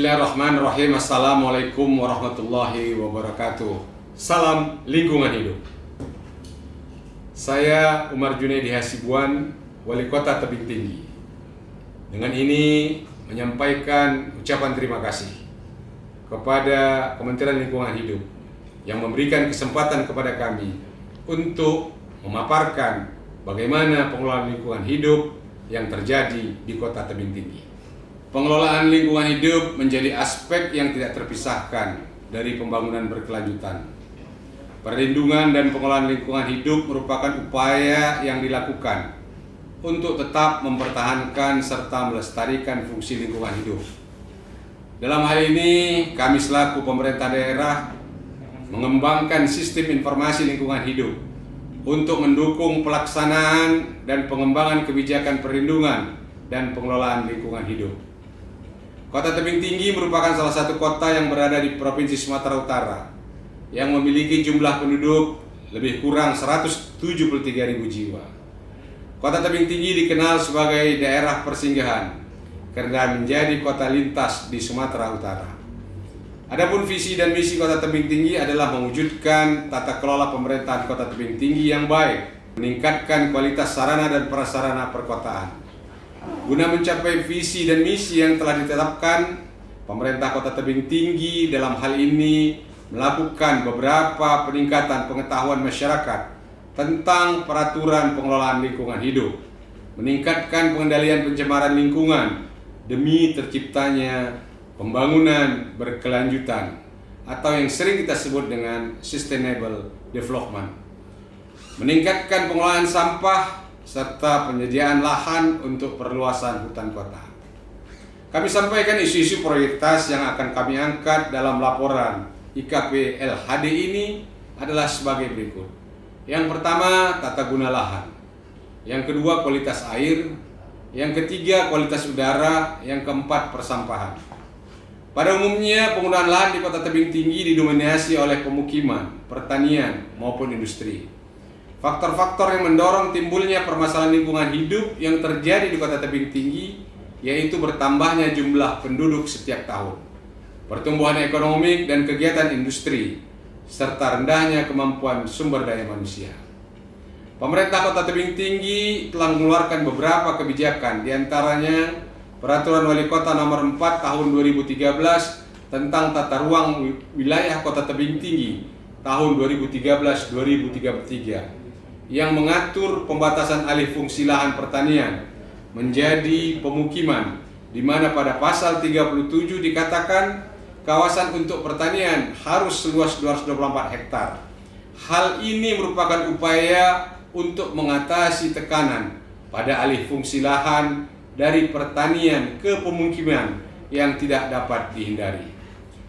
Bismillahirrahmanirrahim. Assalamualaikum warahmatullahi wabarakatuh. Salam lingkungan hidup. Saya Umar Junaidi Hasibuan, Wali Kota Tebing Tinggi. Dengan ini menyampaikan ucapan terima kasih kepada Kementerian Lingkungan Hidup yang memberikan kesempatan kepada kami untuk memaparkan bagaimana pengelolaan lingkungan hidup yang terjadi di Kota Tebing Tinggi. Pengelolaan lingkungan hidup menjadi aspek yang tidak terpisahkan dari pembangunan berkelanjutan. Perlindungan dan pengelolaan lingkungan hidup merupakan upaya yang dilakukan untuk tetap mempertahankan serta melestarikan fungsi lingkungan hidup. Dalam hal ini, kami selaku pemerintah daerah mengembangkan sistem informasi lingkungan hidup untuk mendukung pelaksanaan dan pengembangan kebijakan perlindungan dan pengelolaan lingkungan hidup. Kota Tebing Tinggi merupakan salah satu kota yang berada di Provinsi Sumatera Utara yang memiliki jumlah penduduk lebih kurang 173.000 jiwa. Kota Tebing Tinggi dikenal sebagai daerah persinggahan karena menjadi kota lintas di Sumatera Utara. Adapun visi dan misi Kota Tebing Tinggi adalah mewujudkan tata kelola pemerintahan Kota Tebing Tinggi yang baik, meningkatkan kualitas sarana dan prasarana perkotaan. Guna mencapai visi dan misi yang telah ditetapkan, pemerintah Kota Tebing Tinggi dalam hal ini melakukan beberapa peningkatan pengetahuan masyarakat tentang peraturan pengelolaan lingkungan hidup, meningkatkan pengendalian pencemaran lingkungan demi terciptanya pembangunan berkelanjutan atau yang sering kita sebut dengan sustainable development, meningkatkan pengelolaan sampah serta penyediaan lahan untuk perluasan hutan kota. Kami sampaikan isu-isu prioritas yang akan kami angkat dalam laporan IKP LHD ini adalah sebagai berikut. Yang pertama, tata guna lahan. Yang kedua, kualitas air. Yang ketiga, kualitas udara. Yang keempat, persampahan. Pada umumnya, penggunaan lahan di Kota Tebing Tinggi didominasi oleh pemukiman, pertanian, maupun industri. Faktor-faktor yang mendorong timbulnya permasalahan lingkungan hidup yang terjadi di Kota Tebing Tinggi yaitu bertambahnya jumlah penduduk setiap tahun, pertumbuhan ekonomi dan kegiatan industri, serta rendahnya kemampuan sumber daya manusia. Pemerintah Kota Tebing Tinggi telah mengeluarkan beberapa kebijakan, diantaranya Peraturan Wali Kota Nomor 4 Tahun 2013 tentang tata ruang wilayah Kota Tebing Tinggi tahun 2013-2033 yang mengatur pembatasan alih fungsi lahan pertanian menjadi pemukiman, di mana pada pasal 37 dikatakan kawasan untuk pertanian harus seluas 224 hektar. Hal ini merupakan upaya untuk mengatasi tekanan pada alih fungsi lahan dari pertanian ke pemukiman yang tidak dapat dihindari.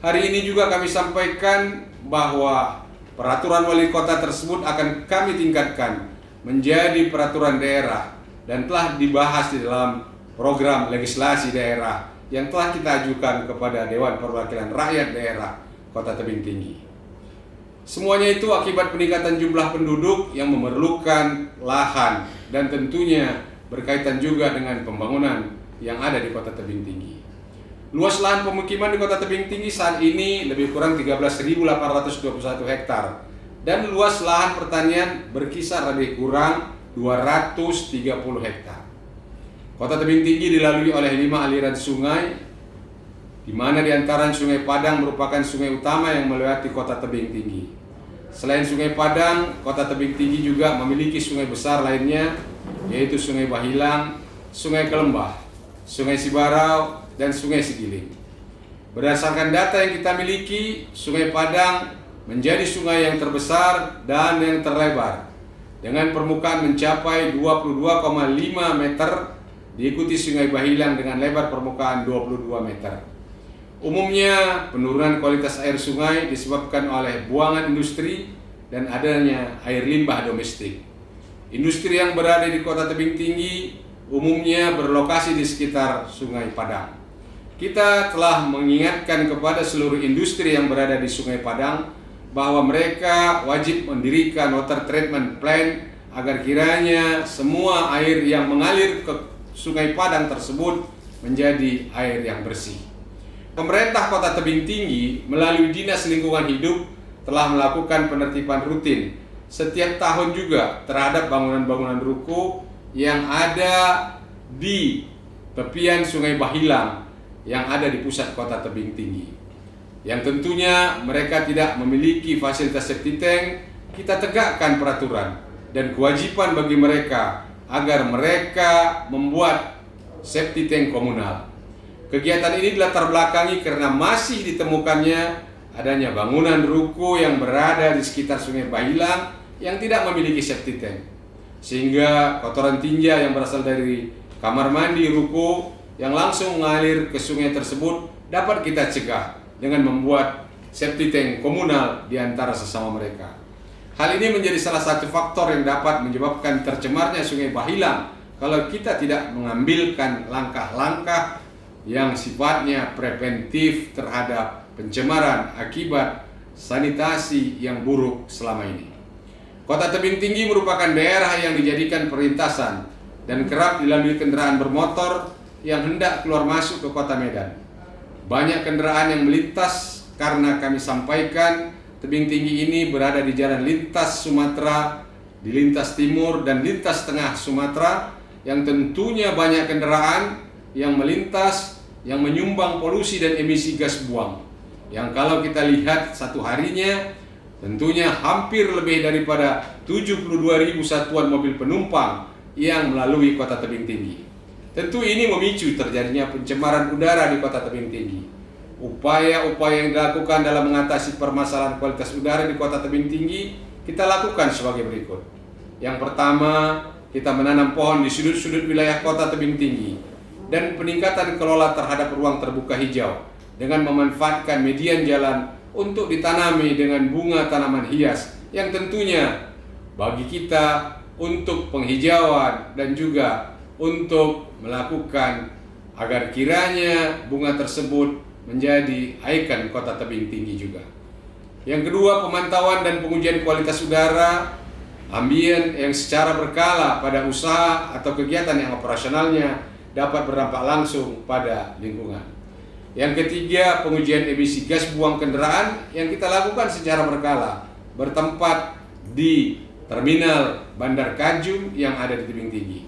Hari ini juga kami sampaikan bahwa peraturan wali kota tersebut akan kami tingkatkan menjadi peraturan daerah dan telah dibahas di dalam program legislasi daerah yang telah kita ajukan kepada Dewan Perwakilan Rakyat Daerah Kota Tebing Tinggi. Semuanya itu akibat peningkatan jumlah penduduk yang memerlukan lahan dan tentunya berkaitan juga dengan pembangunan yang ada di Kota Tebing Tinggi. Luas lahan pemukiman di Kota Tebing Tinggi saat ini lebih kurang 13.821 hektar dan luas lahan pertanian berkisar lebih kurang 230 hektar. Kota Tebing Tinggi dilalui oleh 5 aliran sungai, di mana diantara Sungai Padang merupakan sungai utama yang melewati Kota Tebing Tinggi. Selain Sungai Padang, Kota Tebing Tinggi juga memiliki sungai besar lainnya, yaitu Sungai Bahilang, Sungai Kelembah, Sungai Sibarau, dan Sungai Sigiling. Berdasarkan data yang kita miliki, Sungai Padang menjadi sungai yang terbesar dan yang terlebar dengan permukaan mencapai 22,5 meter, diikuti Sungai Bahilang dengan lebar permukaan 22 meter. Umumnya penurunan kualitas air sungai disebabkan oleh buangan industri dan adanya air limbah domestik. Industri yang berada di Kota Tebing Tinggi umumnya berlokasi di sekitar Sungai Padang. Kita telah mengingatkan kepada seluruh industri yang berada di Sungai Padang bahwa mereka wajib mendirikan water treatment plant agar kiranya semua air yang mengalir ke Sungai Padang tersebut menjadi air yang bersih. Pemerintah Kota Tebing Tinggi melalui Dinas Lingkungan Hidup telah melakukan penertiban rutin setiap tahun juga terhadap bangunan-bangunan ruko yang ada di tepian Sungai Bahilang yang ada di pusat Kota Tebing Tinggi. Yang tentunya mereka tidak memiliki fasilitas septic tank. Kita tegakkan peraturan dan kewajiban bagi mereka agar mereka membuat septic tank komunal. Kegiatan ini dilatar belakangi karena masih ditemukannya adanya bangunan ruko yang berada di sekitar Sungai Bahilang yang tidak memiliki septic tank, sehingga kotoran tinja yang berasal dari kamar mandi ruko yang langsung mengalir ke sungai tersebut dapat kita cegah dengan membuat septic tank komunal di antara sesama mereka. Hal ini menjadi salah satu faktor yang dapat menyebabkan tercemarnya Sungai Bahilang kalau kita tidak mengambilkan langkah-langkah yang sifatnya preventif terhadap pencemaran akibat sanitasi yang buruk selama ini. Kota Tebing Tinggi merupakan daerah yang dijadikan perlintasan dan kerap dilalui kendaraan bermotor yang hendak keluar masuk ke Kota Medan. Banyak kendaraan yang melintas karena kami sampaikan Tebing Tinggi ini berada di jalan lintas Sumatera, di lintas timur dan lintas tengah Sumatera, yang tentunya banyak kendaraan yang melintas yang menyumbang polusi dan emisi gas buang. Yang kalau kita lihat satu harinya tentunya hampir lebih daripada 72.000 satuan mobil penumpang yang melalui Kota Tebing Tinggi. Tentu ini memicu terjadinya pencemaran udara di Kota Tebing Tinggi. Upaya-upaya yang dilakukan dalam mengatasi permasalahan kualitas udara di Kota Tebing Tinggi kita lakukan sebagai berikut. Yang pertama, kita menanam pohon di sudut-sudut wilayah Kota Tebing Tinggi dan peningkatan kelola terhadap ruang terbuka hijau dengan memanfaatkan median jalan untuk ditanami dengan bunga tanaman hias yang tentunya bagi kita untuk penghijauan dan juga untuk melakukan agar kiranya bunga tersebut menjadi ikon Kota Tebing Tinggi juga. Yang kedua, pemantauan dan pengujian kualitas udara ambien yang secara berkala pada usaha atau kegiatan yang operasionalnya dapat berdampak langsung pada lingkungan. Yang ketiga, pengujian emisi gas buang kendaraan yang kita lakukan secara berkala bertempat di terminal Bandar Kajung yang ada di Tebing Tinggi.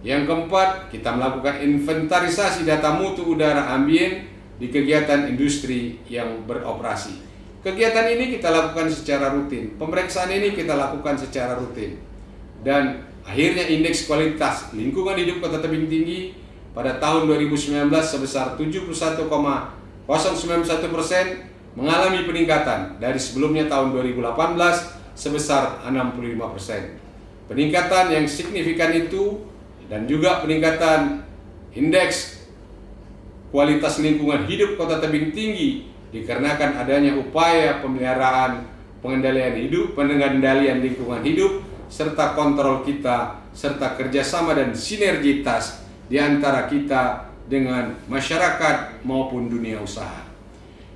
Yang keempat, kita melakukan inventarisasi data mutu udara ambien di kegiatan industri yang beroperasi. Kegiatan ini kita lakukan secara rutin, pemeriksaan ini kita lakukan secara rutin. Dan akhirnya indeks kualitas lingkungan hidup Kota Tebing Tinggi pada tahun 2019 sebesar 71,091% mengalami peningkatan dari sebelumnya tahun 2018 sebesar 65%. Peningkatan yang signifikan itu dan juga peningkatan indeks kualitas lingkungan hidup Kota Tebing Tinggi dikarenakan adanya upaya pemeliharaan, pengendalian lingkungan hidup, serta kontrol kita, serta kerjasama dan sinergitas di antara kita dengan masyarakat maupun dunia usaha.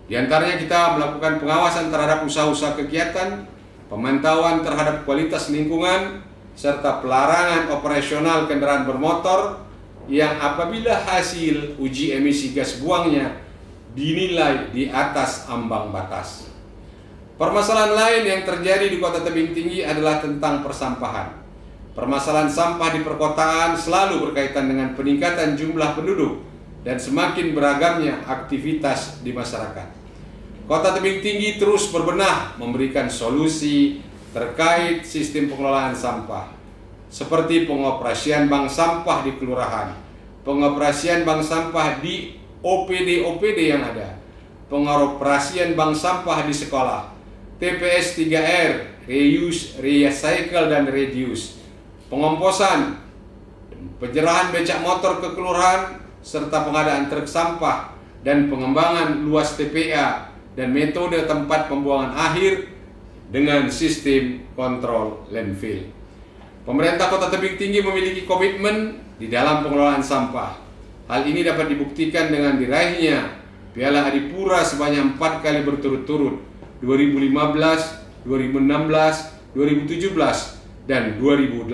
Di antaranya kita melakukan pengawasan terhadap usaha-usaha kegiatan, pemantauan terhadap kualitas lingkungan, serta pelarangan operasional kendaraan bermotor yang apabila hasil uji emisi gas buangnya dinilai di atas ambang batas. Permasalahan lain yang terjadi di Kota Tebing Tinggi adalah tentang persampahan. Permasalahan sampah di perkotaan selalu berkaitan dengan peningkatan jumlah penduduk dan semakin beragamnya aktivitas di masyarakat. Kota Tebing Tinggi terus berbenah memberikan solusi terkait sistem pengelolaan sampah, seperti pengoperasian bank sampah di kelurahan, pengoperasian bank sampah di OPD yang ada, pengoperasian bank sampah di sekolah, TPS 3R, reuse, recycle, dan reduce, pengomposan, penyerahan becak motor ke kelurahan, serta pengadaan truk sampah, dan pengembangan luas TPA dan metode tempat pembuangan akhir dengan sistem kontrol landfill. Pemerintah Kota Tebing Tinggi memiliki komitmen di dalam pengelolaan sampah. Hal ini dapat dibuktikan dengan diraihnya Piala Adipura sebanyak 4 kali berturut-turut, 2015, 2016, 2017, dan 2018.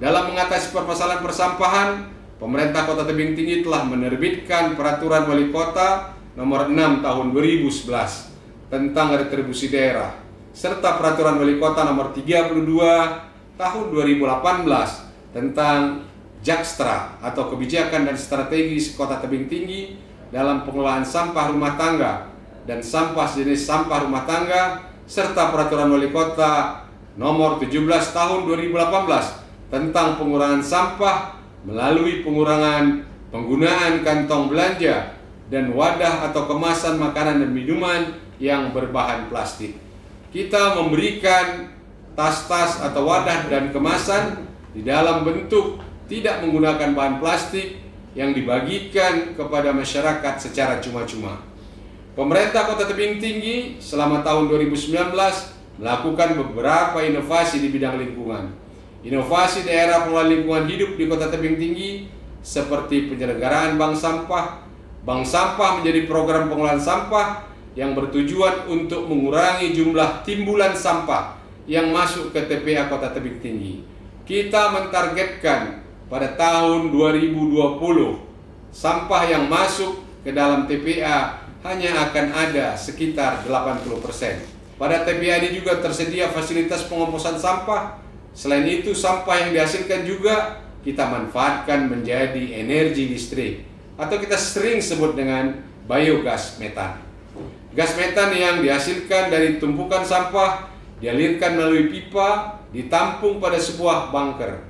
Dalam mengatasi permasalahan persampahan, pemerintah Kota Tebing Tinggi telah menerbitkan Peraturan Wali Kota Nomor 6 Tahun 2011 tentang retribusi daerah, serta Peraturan Wali Kota Nomor 32 Tahun 2018 tentang Jakstra atau Kebijakan dan Strategis Kota Tebing Tinggi dalam pengelolaan sampah rumah tangga dan sampah jenis sampah rumah tangga, serta Peraturan Wali Kota Nomor 17 Tahun 2018 tentang pengurangan sampah melalui pengurangan penggunaan kantong belanja dan wadah atau kemasan makanan dan minuman yang berbahan plastik. Kita memberikan tas-tas atau wadah dan kemasan di dalam bentuk tidak menggunakan bahan plastik yang dibagikan kepada masyarakat secara cuma-cuma. Pemerintah Kota Tebing Tinggi selama tahun 2019 melakukan beberapa inovasi di bidang lingkungan. Inovasi daerah pengelola lingkungan hidup di Kota Tebing Tinggi seperti penyelenggaraan bank sampah. Bank sampah menjadi program pengelolaan sampah yang bertujuan untuk mengurangi jumlah timbulan sampah yang masuk ke TPA Kota Tebing Tinggi. Kita mentargetkan pada tahun 2020 sampah yang masuk ke dalam TPA hanya akan ada sekitar 80%. Pada TPA ini juga tersedia fasilitas pengomposan sampah. Selain itu, sampah yang dihasilkan juga kita manfaatkan menjadi energi listrik atau kita sering sebut dengan biogas metan. Gas metan yang dihasilkan dari tumpukan sampah dialirkan melalui pipa, ditampung pada sebuah bunker.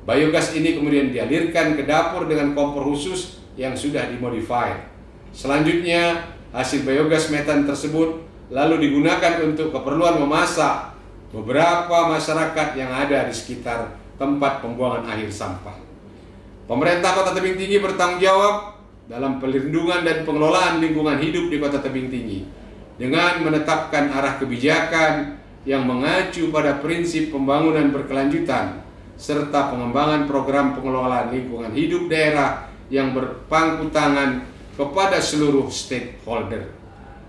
Biogas ini kemudian dialirkan ke dapur dengan kompor khusus yang sudah dimodified. Selanjutnya, hasil biogas metan tersebut lalu digunakan untuk keperluan memasak beberapa masyarakat yang ada di sekitar tempat pembuangan akhir sampah. Pemerintah Kota Tebing Tinggi bertanggung jawab dalam pelindungan dan pengelolaan lingkungan hidup di Kota Tebing Tinggi dengan menetapkan arah kebijakan yang mengacu pada prinsip pembangunan berkelanjutan serta pengembangan program pengelolaan lingkungan hidup daerah yang berpangku tangan kepada seluruh stakeholder.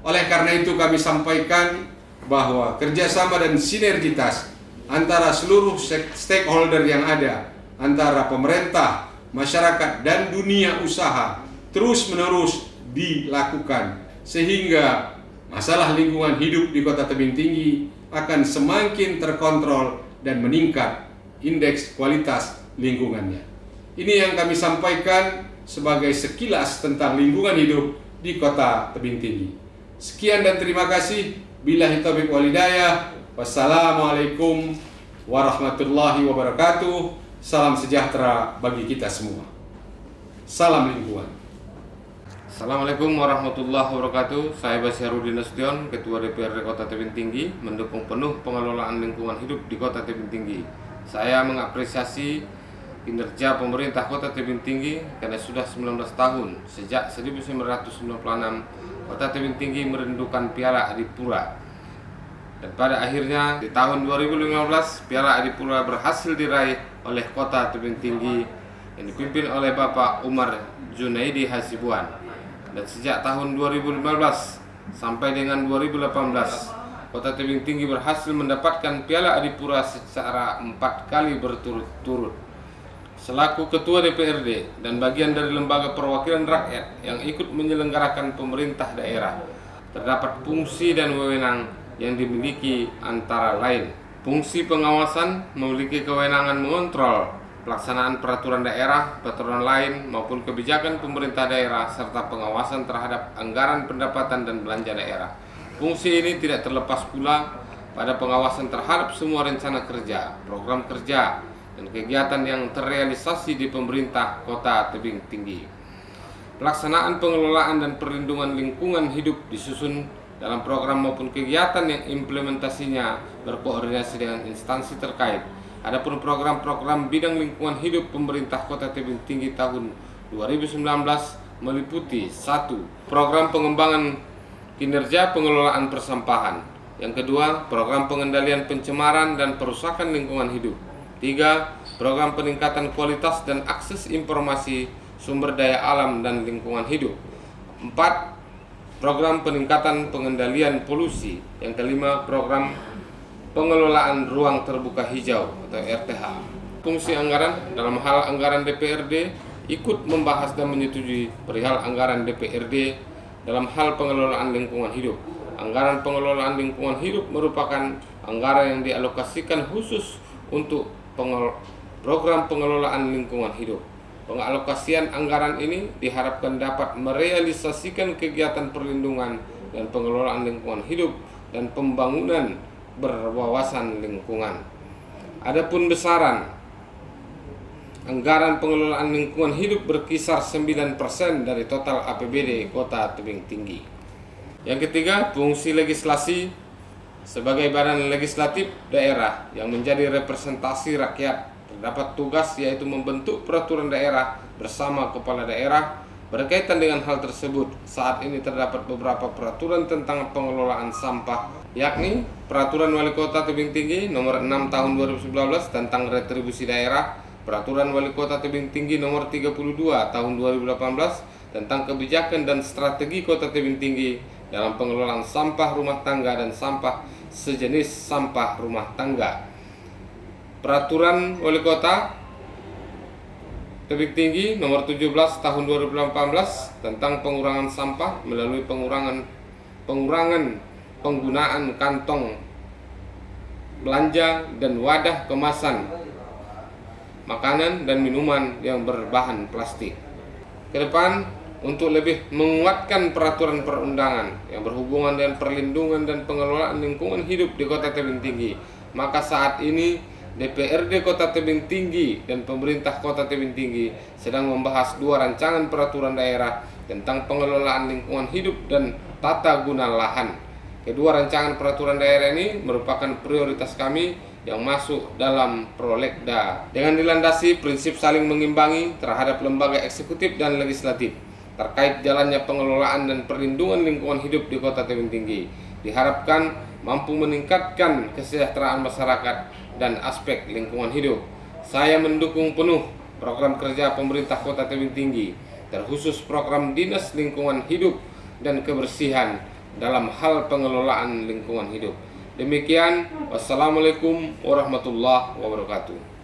Oleh karena itu kami sampaikan bahwa kerjasama dan sinergitas antara seluruh stakeholder yang ada, antara pemerintah, masyarakat, dan dunia usaha terus-menerus dilakukan sehingga masalah lingkungan hidup di Kota Tebing Tinggi akan semakin terkontrol dan meningkat indeks kualitas lingkungannya. Ini yang kami sampaikan sebagai sekilas tentang lingkungan hidup di Kota Tebing Tinggi. Sekian dan terima kasih. Billahi taufiq wal hidayah. Wassalamualaikum warahmatullahi wabarakatuh. Salam sejahtera bagi kita semua. Salam lingkungan. Assalamualaikum warahmatullahi wabarakatuh. Saya Basyarudin Nasution, Ketua DPRD Kota Tebing Tinggi, mendukung penuh pengelolaan lingkungan hidup di Kota Tebing Tinggi. Saya mengapresiasi kinerja pemerintah Kota Tebing Tinggi karena sudah 19 tahun sejak 1996 Kota Tebing Tinggi merindukan Piala Adipura. Dan pada akhirnya di tahun 2015 Piala Adipura berhasil diraih oleh Kota Tebing Tinggi yang dipimpin oleh Bapak Umar Junaidi Hasibuan. Dan sejak tahun 2015 sampai dengan 2018 Kota Tebing Tinggi berhasil mendapatkan Piala Adipura secara 4 kali berturut-turut. Selaku Ketua DPRD dan bagian dari Lembaga Perwakilan Rakyat yang ikut menyelenggarakan pemerintah daerah, terdapat fungsi dan wewenang yang dimiliki antara lain. Fungsi pengawasan memiliki kewenangan mengontrol pelaksanaan peraturan daerah, peraturan lain maupun kebijakan pemerintah daerah serta pengawasan terhadap anggaran pendapatan dan belanja daerah. Fungsi ini tidak terlepas pula pada pengawasan terhadap semua rencana kerja, program kerja, dan kegiatan yang terrealisasi di pemerintah Kota Tebing Tinggi. Pelaksanaan pengelolaan dan perlindungan lingkungan hidup disusun dalam program maupun kegiatan yang implementasinya berkoordinasi dengan instansi terkait. Adapun program-program bidang lingkungan hidup pemerintah Kota Tebing Tinggi tahun 2019 meliputi 1. Program pengembangan kinerja pengelolaan persampahan. Yang kedua, program pengendalian pencemaran dan perusakan lingkungan hidup. 3. Program peningkatan kualitas dan akses informasi sumber daya alam dan lingkungan hidup. 4. Program peningkatan pengendalian polusi. Yang kelima, program pengelolaan ruang terbuka hijau atau RTH. Fungsi anggaran dalam hal anggaran DPRD ikut membahas dan menyetujui perihal anggaran DPRD dalam hal pengelolaan lingkungan hidup. Anggaran pengelolaan lingkungan hidup merupakan anggaran yang dialokasikan khusus untuk program pengelolaan lingkungan hidup. Pengalokasian anggaran ini diharapkan dapat merealisasikan kegiatan perlindungan dan pengelolaan lingkungan hidup dan pembangunan berwawasan lingkungan. Adapun besaran anggaran pengelolaan lingkungan hidup berkisar 9% dari total APBD Kota Tebing Tinggi. Yang ketiga, fungsi legislasi sebagai badan legislatif daerah yang menjadi representasi rakyat. Terdapat tugas yaitu membentuk peraturan daerah bersama kepala daerah. Berkaitan dengan hal tersebut, saat ini terdapat beberapa peraturan tentang pengelolaan sampah, yakni Peraturan Wali Kota Tebing Tinggi Nomor 6 Tahun 2019 tentang retribusi daerah, Peraturan Wali Kota Tebing Tinggi Nomor 32 Tahun 2018 tentang kebijakan dan strategi Kota Tebing Tinggi dalam pengelolaan sampah rumah tangga dan sampah sejenis sampah rumah tangga. Peraturan Wali Kota Tebing Tinggi Nomor 17 Tahun 2018 tentang pengurangan sampah melalui pengurangan penggunaan kantong belanja dan wadah kemasan makanan dan minuman yang berbahan plastik. Ke depan, untuk lebih menguatkan peraturan perundangan yang berhubungan dengan perlindungan dan pengelolaan lingkungan hidup di Kota Tebing Tinggi, maka saat ini DPRD Kota Tebing Tinggi dan pemerintah Kota Tebing Tinggi sedang membahas 2 rancangan peraturan daerah tentang pengelolaan lingkungan hidup dan tata guna lahan. Kedua rancangan peraturan daerah ini merupakan prioritas kami yang masuk dalam Prolegda dengan dilandasi prinsip saling mengimbangi terhadap lembaga eksekutif dan legislatif terkait jalannya pengelolaan dan perlindungan lingkungan hidup di Kota Tebing Tinggi. Diharapkan mampu meningkatkan kesejahteraan masyarakat dan aspek lingkungan hidup. Saya mendukung penuh program kerja pemerintah Kota Tebing Tinggi, terkhusus program Dinas Lingkungan Hidup dan Kebersihan dalam hal pengelolaan lingkungan hidup. Demikian, wassalamualaikum warahmatullahi wabarakatuh.